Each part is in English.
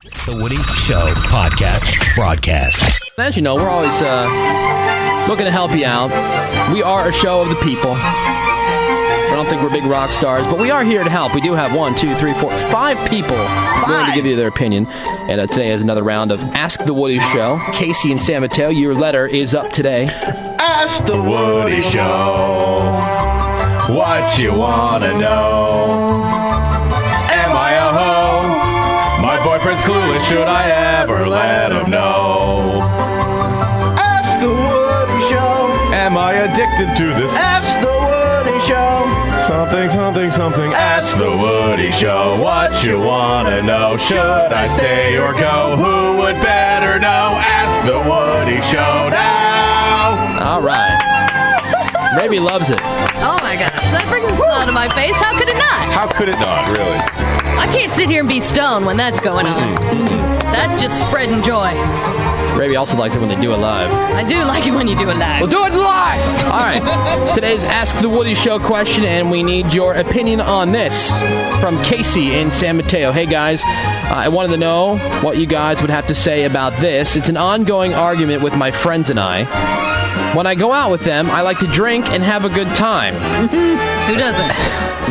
The Woody Show podcast broadcast. As you know, we're always looking to help you out. We are a show of the people. I don't think we're big rock stars, but we are here to help. We do have 5 people willing to give you their opinion. And today is another round of Ask the Woody Show. Casey and San Mateo, your letter is up today. Ask the Woody Show what you want to know. Am I a hoe? My boyfriend's clueless. Should I ever let him know? Ask the Woody Show. Am I addicted to this? Ask the Woody Show. Something. Ask the Woody Show what you want to know. Should I stay or go? Who would better know? Ask the Woody Show now. All right. Raby loves it. Oh my gosh, that brings a smile to my face. How could it not? How could it not, really? I can't sit here and be stoned when that's going on. That's just spreading joy. Raby also likes it when they do it live. I do like it when you do it live. We'll do it live! All right. Today's Ask the Woody Show question, and we need your opinion on this from Casey in San Mateo. Hey, guys. I wanted to know what you guys would have to say about this. It's an ongoing argument with my friends and I. When I go out with them, I like to drink and have a good time. Who doesn't?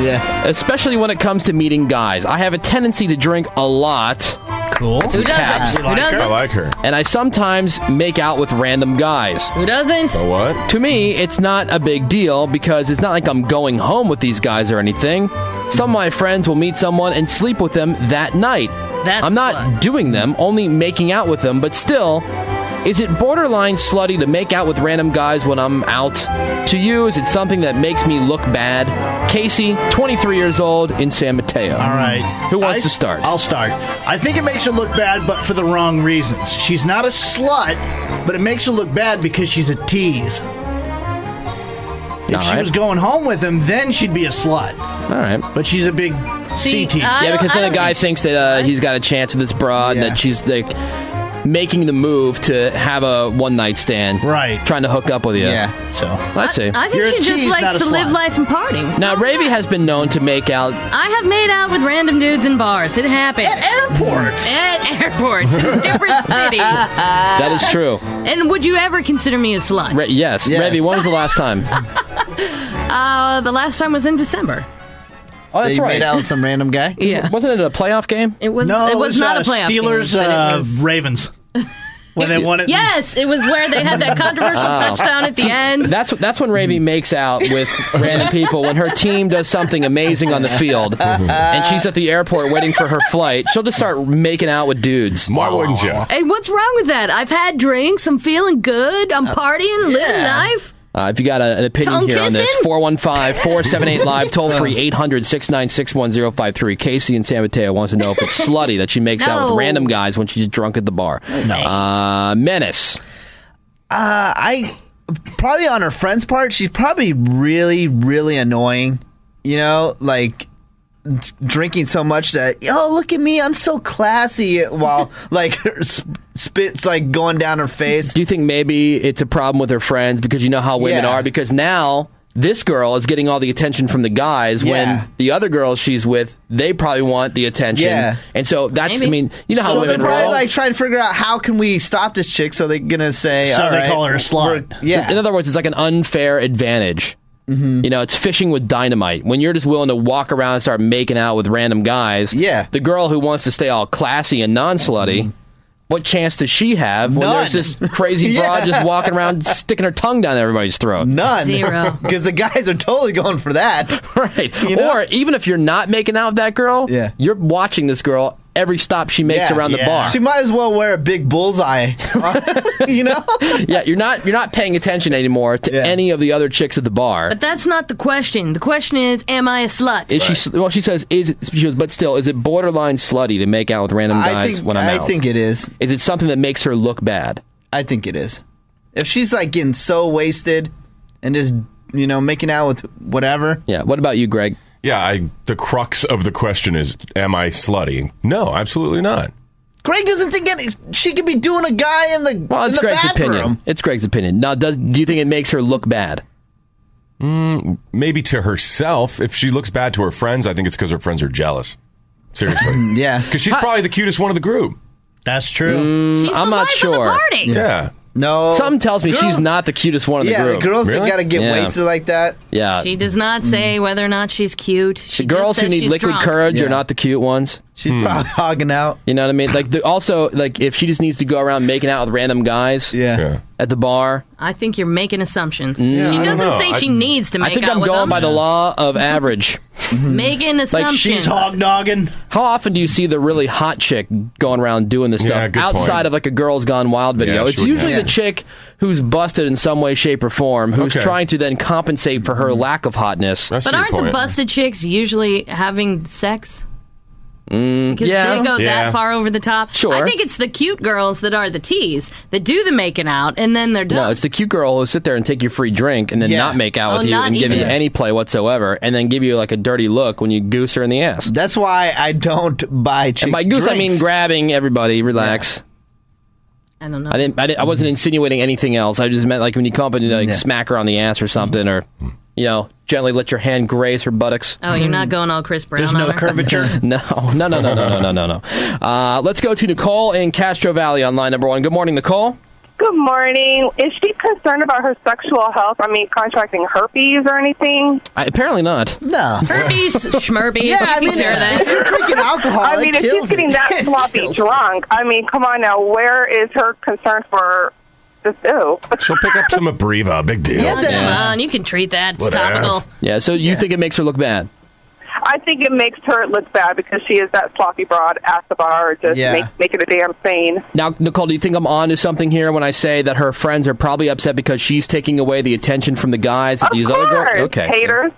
Yeah. Especially when it comes to meeting guys. I have a tendency to drink a lot. Cool. Who doesn't? Who doesn't? I like her. And I sometimes make out with random guys. Who doesn't? So what? To me, it's not a big deal because it's not like I'm going home with these guys or anything. Some of my friends will meet someone and sleep with them that night. I'm not slut. doing them, only making out with them, but still, is it borderline slutty to make out with random guys when I'm out? To you, is it something that makes me look bad? Casey, 23 years old, in San Mateo. All right. Who wants to start? I'll start. I think it makes her look bad, but for the wrong reasons. She's not a slut, but it makes her look bad because she's a tease. If she was going home with him, then she'd be a slut. All right. But she's a big CT. Yeah, because then the guy thinks that he's got a chance with this broad, and that she's like making the move to have a one-night stand. Right. Trying to hook up with you. Yeah, so. I see. I You're a think she just tease, not likes a to live slut. life and party. Now, Ravi has been known to make out. I have made out with random dudes in bars. It happens. At airports. At airports in different cities. That is true. And would you ever consider me a slut? Yes. Ravi, when was the last time? The last time was in December. Oh, that's You right. made out with some random guy? Yeah. Wasn't it a playoff game? It was. No, it was not a playoff Steelers, game. But it was... Ravens. When they won it. Yes, it was where they had that controversial touchdown at the end. That's when Ravi makes out with random people, when her team does something amazing on the field, and she's at the airport waiting for her flight. She'll just start making out with dudes. Why wouldn't you? And what's wrong with that? I've had drinks. I'm feeling good. I'm partying, living life. If you got an opinion Tongue here on this, kissing? 415-478-LIVE, toll free 800-696-1053. Casey in San Mateo wants to know if it's slutty that she makes out with random guys when she's drunk at the bar. No. Menace. I probably on her friend's part, she's probably really, really annoying. You know, like drinking so much that, oh, look at me, I'm so classy, while like her spit's like going down her face. Do you think maybe it's a problem with her friends because you know how women are? Because now this girl is getting all the attention from the guys when the other girls she's with, they probably want the attention. Yeah. And so that's, I mean, you know how So women they're probably roll. like trying to figure out how can we stop this chick, so they're gonna say, So all they right, call her a slut. Yeah. In other words, it's like an unfair advantage. You know, it's fishing with dynamite. When you're just willing to walk around and start making out with random guys, the girl who wants to stay all classy and non-slutty, what chance does she have when there's this crazy broad just walking around sticking her tongue down everybody's throat? None. Zero. Because the guys are totally going for that. Right. You know? Or even if you're not making out with that girl, you're watching this girl every stop she makes around the bar. She might as well wear a big bullseye. You know? Yeah, you're not paying attention anymore to any of the other chicks at the bar. But that's not the question. The question is, am I a slut? Is she? Well, she says, but still, is it borderline slutty to make out with random guys when I'm out? I think it is. Is it something that makes her look bad? I think it is. If she's like getting so wasted and just, you know, making out with whatever. Yeah. What about you, Greg? Yeah, the crux of the question is, am I slutty? No, absolutely not. Greg doesn't think she could be doing a guy in the Well, it's in the Greg's bathroom. opinion. It's Greg's opinion. Now, do you think it makes her look bad? Maybe to herself. If she looks bad to her friends, I think it's because her friends are jealous. Seriously. Yeah. Because she's probably the cutest one of the group. That's true. She's I'm the not life of the sure. party. Yeah. No. Something tells me Girls- she's not the cutest one in the Yeah, group. the girls that Really? gotta get Yeah. wasted like that. Yeah. She does not say whether or not she's cute. She The girls just who says need she's liquid drunk. courage Yeah. are not the cute ones. She's probably hogging out. You know what I mean? Like, also, like, if she just needs to go around making out with random guys Yeah. at the bar, I think you're making assumptions. I She don't doesn't know. say she needs to I make think out I'm with going them. by the law of average. Making assumptions. She's hog dogging. How often do you see the really hot chick going around doing this Yeah, stuff good outside point. of like a Girls Gone Wild video? Yeah, It's she wouldn't usually have. the chick who's busted in some way, shape, or form, who's Okay. trying to then compensate for her lack of hotness. I see But your aren't the point. busted chicks usually having sex? Because yeah. they go Yeah. that far over the top. Sure. I think it's the cute girls that are the teas that do the making out and then they're done. No, it's the cute girl who'll sit there and take your free drink and then Yeah. not make out Oh, with you not and give you even. any play whatsoever, and then give you like a dirty look when you goose her in the ass. That's why I don't buy chicks And by goose, I mean drinks. grabbing everybody. Relax. I don't know. I wasn't insinuating anything else. I just meant like when you come up and like Yeah. smack her on the ass or something, or gently let your hand graze her buttocks. Oh, you're not going all Chris Brown There's on no her? curvature. No. Let's go to Nicole in Castro Valley on line number 1. Good morning, Nicole. Good morning. Is she concerned about her sexual health? I mean, contracting herpes or anything? Apparently not. No. Herpes, schmerpes. Yeah, I mean, cure if that. you're drinking alcohol, I mean, it if kills she's getting it. that sloppy Kills. drunk, I mean, come on now. Where is her concern for this? Ew. She'll pick up some Abreva. Big deal. Yeah, Come on, you can treat that. It's Whatever. topical. Yeah, so you think it makes her look bad? I think it makes her look bad because she is that sloppy broad at the bar, just Yeah. making a damn scene. Now, Nicole, do you think I'm on to something here when I say that her friends are probably upset because she's taking away the attention from the guys that Of these course, other girls? Okay. haters.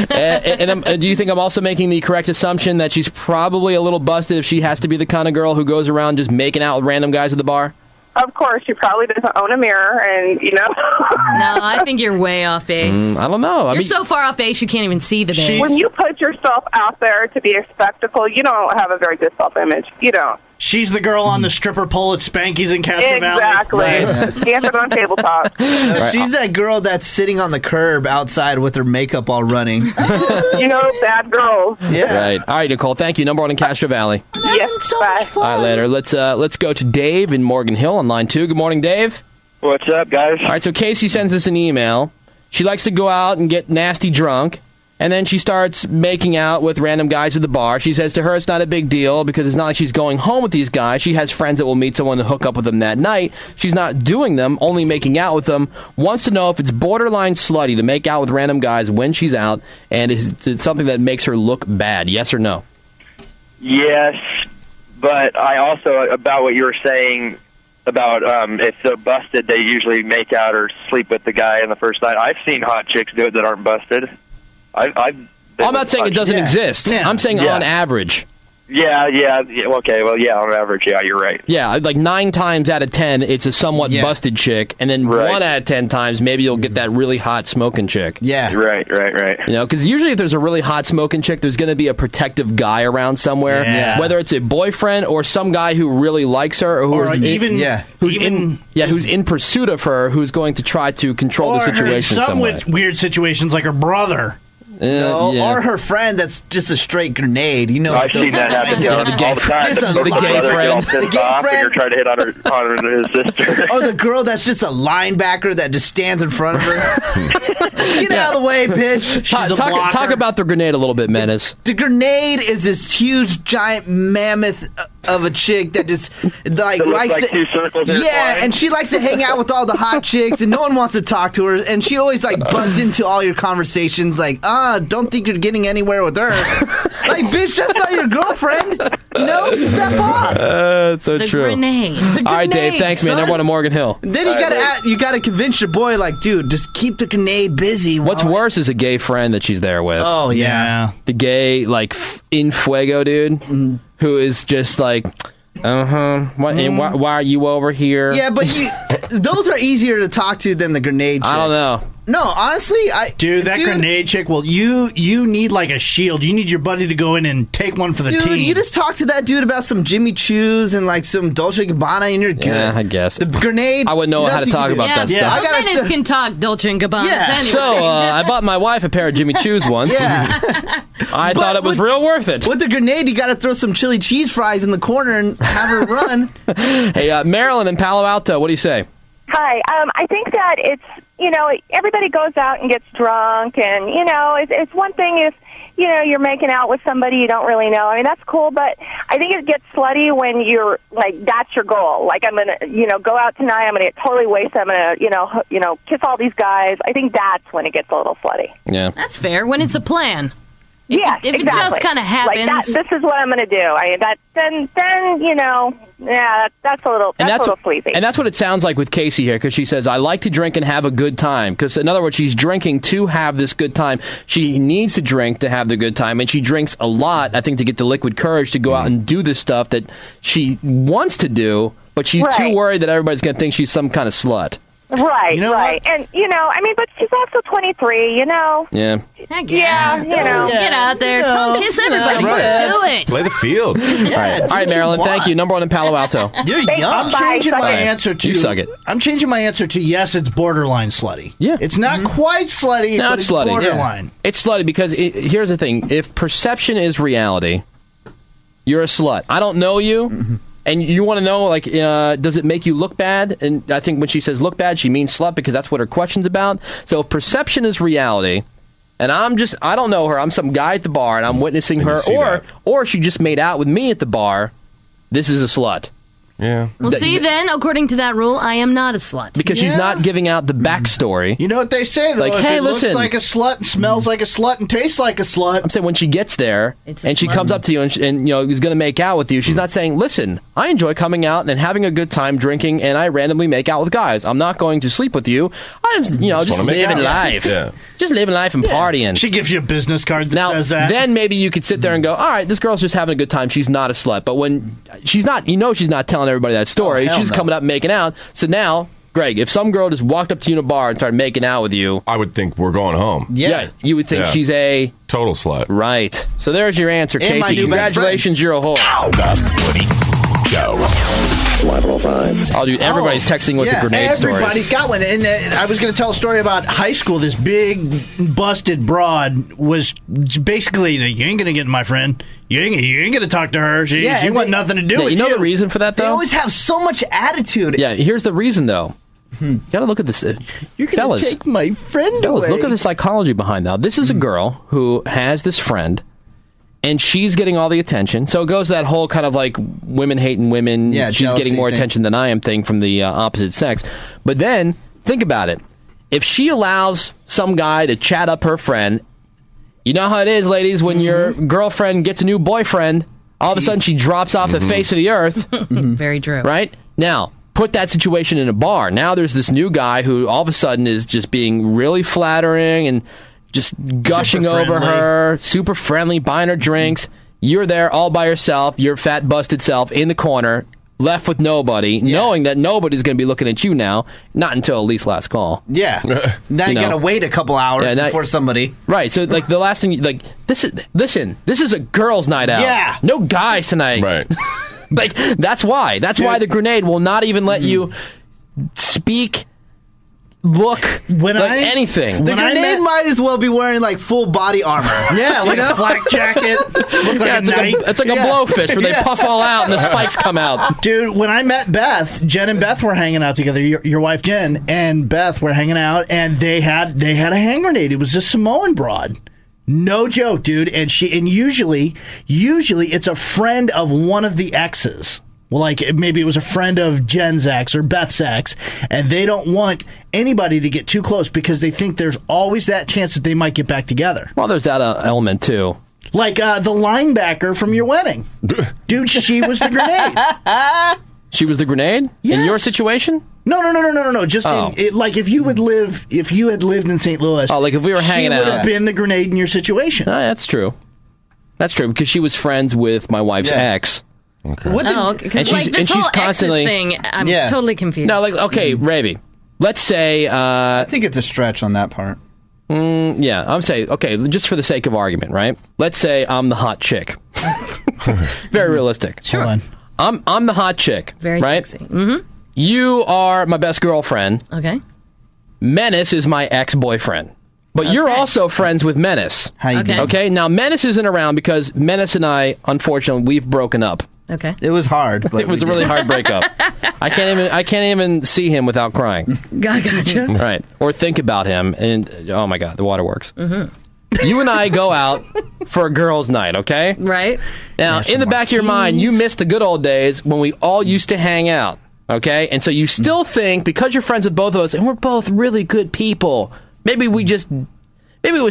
And do you think I'm also making the correct assumption that she's probably a little busted if she has to be the kind of girl who goes around just making out with random guys at the bar? Of course, she probably doesn't own a mirror, and No, I think you're way off base. I don't know. You're so far off base you can't even see the base. when you put yourself out there to be a spectacle, you don't have a very good self-image. You don't. She's the girl on the stripper pole at Spanky's in Castro Valley. Exactly. Dancing on tabletop. She's that girl that's sitting on the curb outside with her makeup all running. Bad girls. Yeah. Right. All right, Nicole. Thank you. Number 1 in Castro Valley. Yes, bye. All right, later. Let's go to Dave in Morgan Hill on line 2. Good morning, Dave. What's up, guys? All right, so Casey sends us an email. She likes to go out and get nasty drunk, and then she starts making out with random guys at the bar. She says to her it's not a big deal because it's not like she's going home with these guys. She has friends that will meet someone to hook up with them that night. She's not doing them, only making out with them. Wants to know if it's borderline slutty to make out with random guys when she's out, and is it something that makes her look bad? Yes or no? Yes, but I also, about what you were saying about if they're busted, they usually make out or sleep with the guy in the first night. I've seen hot chicks do it that aren't busted. I've been I'm not with saying hot it doesn't Yeah. exist. Yeah. I'm saying Yeah. on average. Yeah, okay, well, yeah, on average, yeah, you're right. Yeah, like 9 times out of 10, it's a somewhat Yeah. busted chick, and then Right. 1 out of 10 times, maybe you'll get that really hot smoking chick. Yeah. Right. You know, because usually if there's a really hot smoking chick, there's going to be a protective guy around somewhere. Yeah. Whether it's a boyfriend or some guy who really likes her, or who Or is even, yeah. who's even, who's in pursuit of her, who's going to try to control or the situation her, some way. weird situations like her brother. No, yeah. or her friend that's just a straight grenade. You know, I've seen that happen Yeah, all the the gay time. just a- The the brother gay get all friend. pissed The gay off and friend. you're trying to hit on his sister. or the girl that's just a linebacker that just stands in front of her. Get out of the way, bitch. She's a blocker. Talk about the grenade a little bit, Menace. The grenade is this huge, giant mammoth of a chick that just like That looks likes like to, two circles yeah, intertwined. and she likes to hang out with all the hot chicks, and no one wants to talk to her, and she always like butts into all your conversations, like, don't think you're getting anywhere with her. Like, bitch, that's not your girlfriend. No, step off. That's so the true. grenade. The All right, Dave. grenade, Thanks, man. son. Number 1 in Morgan Hill. Then you gotta convince your boy, like, dude, just keep the grenade busy. What's while- worse is a gay friend that she's there with. Oh yeah. Yeah. The gay, like, in fuego dude, who is just like, what? And why are you over here? Yeah, but those are easier to talk to than the grenade chicks. I don't know. No, honestly, Dude, that grenade chick, well, you need like a shield. You need your buddy to go in and take one for the team. Dude, you just talk to that dude about some Jimmy Choos and like some Dolce & Gabbana and you're good. Yeah, I guess. The grenade. I wouldn't know how to talk about that stuff. Minutes can talk Dolce & Gabbana. Yeah. Anyway. So, I bought my wife a pair of Jimmy Choos once. Yeah. I thought it was real worth it. With the grenade, you got to throw some chili cheese fries in the corner and have her run. Hey, Marilyn in Palo Alto, what do you say? Hi. I think that it's, everybody goes out and gets drunk, and, it's one thing if, you're making out with somebody you don't really know. I mean, that's cool, but I think it gets slutty when you're, like, that's your goal. Like, I'm going to, go out tonight, I'm going to get totally wasted, I'm going to, kiss all these guys. I think that's when it gets a little slutty. Yeah. That's fair, when it's a plan. If Yes, it exactly. just kind of happens. Like this is what I'm going to do. That's a little sleepy. And that's what it sounds like with Casey here, because she says, I like to drink and have a good time. Because, in other words, she's drinking to have this good time. She needs to drink to have the good time, and she drinks a lot, I think, to get the liquid courage to go out and do this stuff that she wants to do, but she's too worried that everybody's going to think she's some kind of slut. Right, right. What? And, but she's also 23, Yeah. Heck yeah. Get out there. Kiss everybody. Do it. Play the field. All right, Marilyn, thank you. Number one in Palo Alto. You're young. I'm changing my answer to You suck it. I'm changing my answer to yes, it's borderline slutty. Yeah. It's not quite slutty, No, but it's it's slutty. borderline. It's slutty because here's the thing. If perception is reality, you're a slut. I don't know you. And you want to know, like, does it make you look bad? And I think when she says look bad, she means slut because that's what her question's about. So if perception is reality, and I don't know her, I'm some guy at the bar and I'm witnessing her, or she just made out with me at the bar, this is a slut. Yeah. Well, see, then, according to that rule, I am not a slut. Because she's not giving out the backstory. You know what they say, though? Like, if hey, it listen. looks like a slut and smells like a slut and tastes like a slut. I'm saying when she gets there It's a and she slut. comes up to you and is going to make out with you, she's not saying, listen, I enjoy coming out and having a good time drinking and I randomly make out with guys. I'm not going to sleep with you. I'm just wanna make living out. life. Yeah. Just living life and partying. She gives you a business card that Now, says that. then maybe you could sit there and go, all right, this girl's just having a good time. She's not a slut. But when she's not, she's not telling everybody that story. hell She's no. coming up and making out. So now, Greg, if some girl just walked up to you in a bar and started making out with you, I would think we're going home. Yeah. you would think Yeah. she's a... Total slut. Right. So there's your answer, And my Casey. new best Congratulations, you're a whore. The Woody Show. 505. Oh, dude, everybody's texting with the grenade stories. Everybody's got one. And I was going to tell a story about high school. This big, busted broad was basically, you ain't going to get my friend. You ain't going to talk to her. She want nothing to do with You know the reason for that, They though? always have so much attitude. Yeah, here's the reason, though. You gotta look at this. You're going to take my friend Fellas, away. look at the psychology behind that. This is a girl who has this friend, and she's getting all the attention. So it goes to that whole kind of like women hating women. Yeah, she's jealousy getting more thing. attention than I am thing from the opposite sex. But then, think about it. If she allows some guy to chat up her friend, you know how it is, ladies, when your girlfriend gets a new boyfriend, all of a sudden she drops off the face of the earth. Very true. Right? Now, put that situation in a bar. Now there's this new guy who all of a sudden is just being really flattering and just gushing Super over friendly. her, super friendly, buying her drinks. You're there all by yourself, your fat, busted self in the corner, left with nobody, knowing that nobody's going to be looking at you now, not until at least last call. Yeah. Now you know. got to wait a couple hours Yeah, now- before somebody. Right, so like the last thing, like this is a girls' night out. Yeah. No guys tonight. Right. Like that's why the grenade will not even let you speak, look, anything. The When I grenade met- might as well be wearing like full body armor. Yeah, like a flak jacket. Looks like Yeah, a knight. it's like a blowfish where they puff all out and the spikes come out. Dude, when I met Beth, Jen and Beth were hanging out together. Your wife Jen and Beth were hanging out, and they had a hand grenade. It was a Samoan broad. No joke, dude. And usually it's a friend of one of the exes. Well, like maybe it was a friend of Jen's ex or Beth's ex, and they don't want anybody to get too close because they think there's always that chance that they might get back together. Well, there's that element too. Like the linebacker from your wedding, dude. She was the grenade. She was the grenade in your situation. No. Just like if you had lived in St. Louis. Oh, like if we were hanging she would out. have been the grenade in your situation. That's true. That's true because she was friends with my wife's ex. Okay. What the- Oh, because And like she's- this and she's whole constantly- exes thing, I'm Yeah. totally confused. No, like okay, Ravi. let's say... I think it's a stretch on that part. Yeah, I'm saying, okay, just for the sake of argument, right? Let's say I'm the hot chick. Very realistic. Sure. Hold on. I'm the hot chick, Very right? sexy. Mm-hmm. You are my best girlfriend. Okay. Menace is my ex-boyfriend. But you're also friends with Menace. How you doing? Okay, now Menace isn't around because Menace and I, unfortunately, we've broken up. Okay. It was hard. But It was a really hard breakup. I can't even see him without crying. Gotcha. Right. Or think about him and oh my god, the waterworks. You and I go out for a girls' night, okay? Right. Now, in the back of your mind, you miss the good old days when we all used to hang out, okay? And so you still think, because you're friends with both of us, and we're both really good people, maybe it was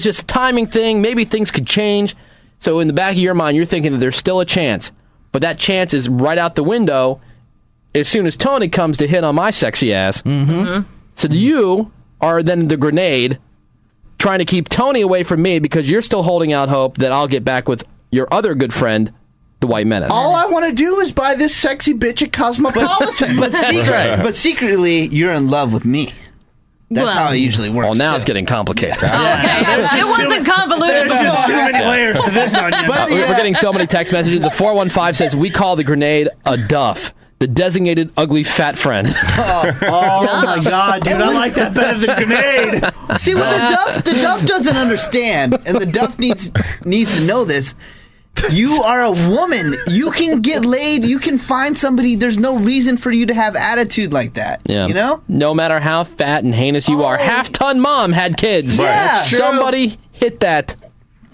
just a timing thing, maybe things could change. So in the back of your mind, you're thinking that there's still a chance. But that chance is right out the window as soon as Tony comes to hit on my sexy ass. So you are then the grenade trying to keep Tony away from me because you're still holding out hope that I'll get back with your other good friend, the White Menace. All I want to do is buy this sexy bitch at Cosmopolitan. but secretly, you're in love with me. That's Well- how it usually works. Well, now too. it's getting complicated. Okay. It wasn't convoluted. There's just too many layers to this onion. We're getting so many text messages. The 415 says, we call the grenade a duff. The designated ugly fat friend. Oh my god, dude, I like that better than grenade. See, what the Duff doesn't understand, and the Duff needs to know this. You are a woman. You can get laid. You can find somebody. There's no reason for you to have attitude like that. Yeah. You know? No matter how fat and heinous you are, half-ton mom had kids. Yeah, that's true. Somebody hit that.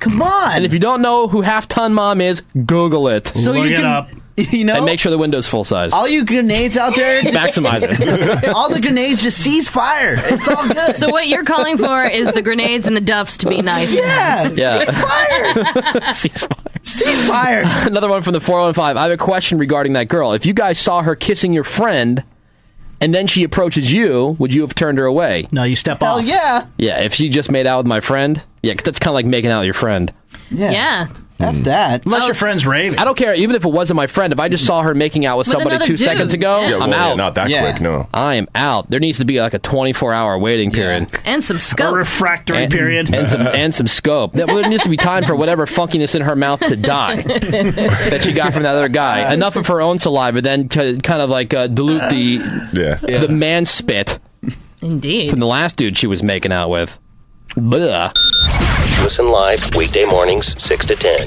Come on. And if you don't know who half-ton mom is, Google it. so Look you it can, up. you know, And make sure the window's full size. all you grenades out there, Maximize it. all the grenades just seize fire. It's all good. So what you're calling for is the grenades and the duffs to be nice. yeah, Yeah. seize fire. Ceasefire. Seize fire. Another one from the 415. I have a question regarding that girl. If you guys saw her kissing your friend, and then she approaches you, would you have turned her away? No, you step Hell off. yeah. Yeah, if she just made out with my friend? Yeah, 'cause that's kind of like making out with your friend. Yeah. Yeah. F that. Unless your friend's raving. I don't care, even if it wasn't my friend. If I just saw her making out with somebody another 2 dude. seconds ago, Yeah, I'm out. not that Yeah. quick, no. I am out. There needs to be like a 24-hour waiting period. And some A scope. refractory And, period. and some scope. There needs to be time for whatever funkiness in her mouth to die that she got from that other guy. Enough of her own saliva, then kind of like dilute the man spit Indeed. from the last dude she was making out with. Blah. Listen live weekday mornings 6 to 10.